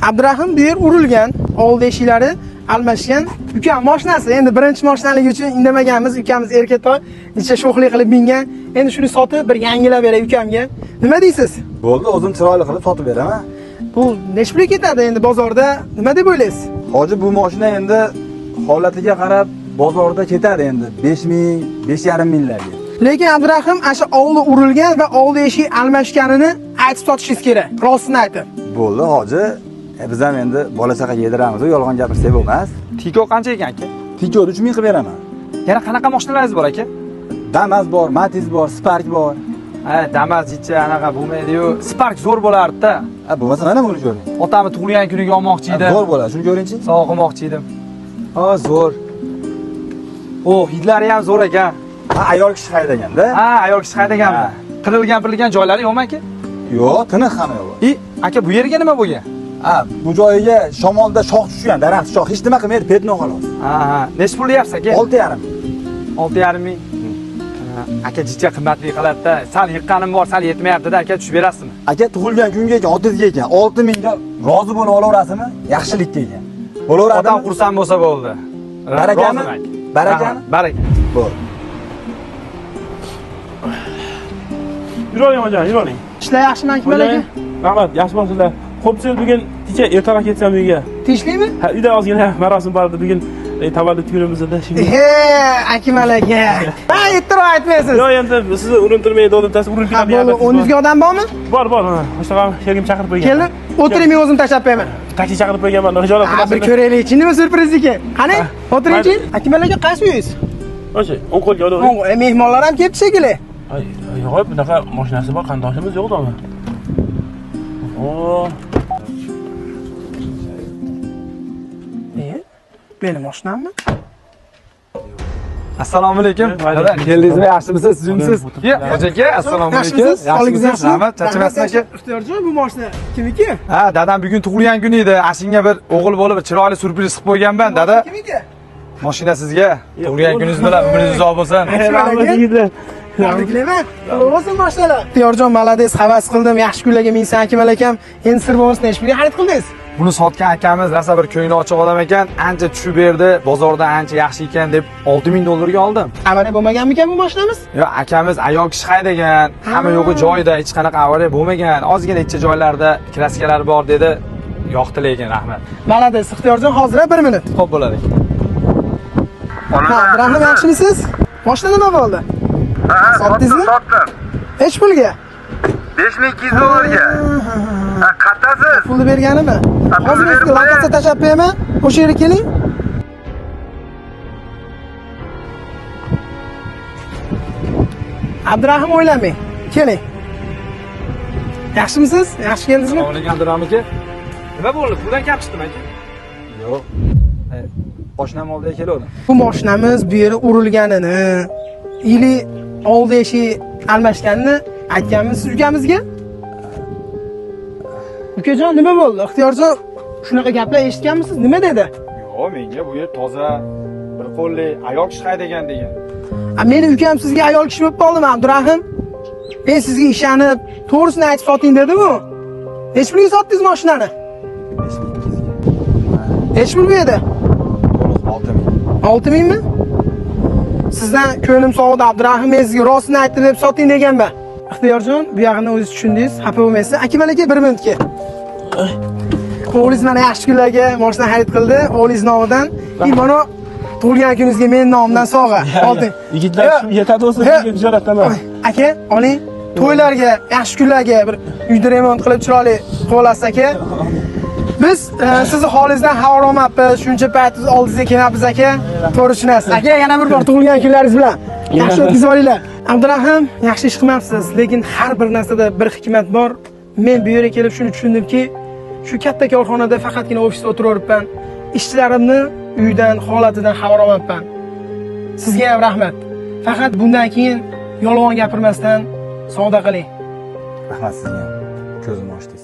Abdurahim bu yer urilgan, old eshiklari almashgan. Ukam mashinasi. Endi birinchi mashinaligi uchun indamaganmiz. Ukamiz erkatoy, necha sho'xlik qilib mingan. Endi shuni sotib bir yangilab beray ukamga. Nima deysiz? Bo'ldi, o'zim chiroyli qilib sotib beraman. Bu necha pulga ketadi endi bozorda? Nima deb o'ylaysiz? Hoji, bu mashina endi holatiga qarab bozorda ketadi endi 5000, 5,5 minglarga. Lekin Abdurahim asha ovli urilgan va ovli eshik almashganini aytib sotishingiz kerak. Rostini aytib. Bo'ldi, hoji. Biz ham endi bola chaqa yediramiz, yolg'on gapirsak bo'lmas. Tiko qancha ekan aka? Tiko 3000 qilib beraman. Yana qanaqa mashinalaringiz bor aka? Damas bor, Matiz bor, Spark bor. Ha, Damas ichi anaqa bo'lmaydi-yu. Spark zo'r bo'lardi-da. Ha, bo'lmasa mana buni ko'ring. Otamni tug'ilgan kuniga olmoqchi edim. Zo'r bo'ladi, shuni ko'ring-chi. Sovg'a qilmoqchi edim. Ha, zo'r. O, hidlari ham zo'r ekan. Ha, ayol kishi haydaganda. Ha, ayol kishi haydaganmi? Qirilgan joylari yo'qmi aka? Yo'q, tiniq hamma yo'q. Aka, bu yerga nima bo'lgan? Ha, bu joyiga shamolda shox tushgan, daraxt shox, hech nima qilmaydi, petno xolos. Ha, necha pul deyapsiz aka? 6,5. 6,5 ming. Aka, jicha qimmatli qiladi-da. Sal yiqqanim bor, sal yetmayapti-da, aka, tushib berasizmi? Aka, tug'ilgan kunga ekan, otizga ekan, 6000 ga rozi bo'lib olaverasizmi? Yaxshilikka ekan. Bo'laveradimi? Otam xursand bo'lsa bo'ldi. Barakami? Barakami? Baraka. Bo'ldi. Yuring hojon, yuring. Ishlar yaxshimi Akmal aka? Rahmat, yaxshimisizlar? Xo'p, siz bugun kecha ertaroq ketsam uyga. Tinchlikmi? Ha, uyda ozgina marosim bor edi. Bugun tavallud kunimizda shunga. Akmal aka. Ha, e'tirof aytmaysiz. Yo'q, endi sizni urintirmay do'dimtasi urinib ketaman. Bo'ldi, 10 odam bormi? Bor, ha. O'shaqam shergim chaqirib qo'ygan. Kelib, o'tiring, men o'zim tashlab qo'yaman. Taksi chaqirib qo'yganman, rijolat Ha, bir qilasizmi? ko'raylik-chi, nima syurpriz ekan. Qani, o'tiringchi. Akmal aka, qaysi uyingiz? O'sha, o'ng qo'lga olavering. Mehmonlar ham kelibdi shekilli. Yo'q, bunaqa mashinasi bor, qandoshimiz yo'q-da. O. Meni mashinammi? Assalomu alaykum. Keldingizmi? Yaxshimisiz? Sizmisiz? Xo'ja aka, assalomu alaykum. Yaxshimisiz? Rahmat, charchamasizmi aka? Ixtiyorjon, bu mashina kimniki? Ha, dadam bugun tug'ilgan kun edi. Ashinga bir o'g'il bo'lib chiroyli surpriz qilib qo'yganman, dada. Kimniki? Mashina sizga. Tug'ilgan kuningiz bilan umringiz uzoq bo'lsin. Rahmat yigitlar. Tabriklayman. Bo'lsin mashinalar. Ixtiyorjon, malades, havas qildim. Yaxshi kunlarga minsan Akmal akam. Endi sir bo'lmasdan ish pulga xarid qildingiz. Buni sotgan akamiz rosa bir ko'ngli ochiq odam ekan. Ancha tushib berdi. Bozorda ancha yaxshi ekan deb 6000 dollarga oldim. Avariya bo'lmaganmikan bu mashinamiz? Yo'q, akamiz ayol kishi haydagan. Hamma yo'g'i joyida, hech qanaqa avariya bo'lmagan. Ozgina ichki joylarda kraskalari bor dedi. Yoqdi lekin, rahmat. Malades, Ixtiyorjon, hozir 1 minut. Xo'p bo'ladi. Ha, Abdurahim, yaxshimisiz? Mashina nima bo'ldi? Sotdingizmi? Sotdim. Hech pulga? 5200 dollarga. Ha, qattasiz? Pulni berganimi? pulni Hozir berib sizga qo'ying. lokatsiya tashlab qo'yaman. O'sha yerga keling. Abdurahim, o'ylamang. Keling. Yaxshimisiz? Yaxshi keldingizmi? Assalomu alaykum Abdurahim aka. Nima bo'ldi? Puldan kapishdimi aka? Yo'q. Oshnam oldiga keldim. Bu mashinamiz bu yeri urilganini, ili oldi eshik almashganini aytganmiz siz ukamizga. Ukajon, nima bo'ldi? Ixtiyorjon, shunaqa gaplar eshitganmisiz? Nima dedi? Yo'q, menga bu yer toza, bir qo'lli ayol kishi haydagan degan. Meni ukam sizga ayol kishi bo'lib qoldimi, Abdurahim? Men sizga ishonib, to'g'risini aytib soting dedi-ku. Hech pulga sotdingiz mashinani? 5200 ga. Hech pulga edi? 6000. 6000 mi? Sizdan ko'nglim sog'di, Abdurahim, men sizga rostini aytdi deb soting deganman. Ixtiyorjon, bu yog'ini o'zingiz tushundingiz, xafa bo'lmaysiz. Akmal aka 1 minutga. O'g'lingiz mana yaxshi kunlarga mashina xarid qildi, o'g'lingiz nomidan. Mana tug'ilgan kuningizga men nomimdan sovg'a. Olting. Yigitlar yetadi o'sa tijoratdaman. Aka, oling. To'ylarga, yaxshi kunlarga bir uyda remont qilib chiroyli qilib olasiz aka. Biz sizni holingizdan xabar olmayapmiz. Shuncha payt oldingizga kelamiz aka. To'g'ri tushunasiz. Aka, yana bir bor tug'ilgan kunlaringiz bilan yaxshi o'tkazib olinglar. Abdurahim, yaxshi ish qilmayapsiz, lekin har bir narsada bir hikmat bor. Men bu yerga kelib shuni tushundimki, shu katta korxonada faqatgina ofisda o'tiribman. Ishlarimni uydan, holatidan xabar olmayapman. Sizga ham rahmat. Faqat bundan keyin yolg'on gapirmasdan sodda qiling. Rahmat sizga. Ko'zim ochdingiz.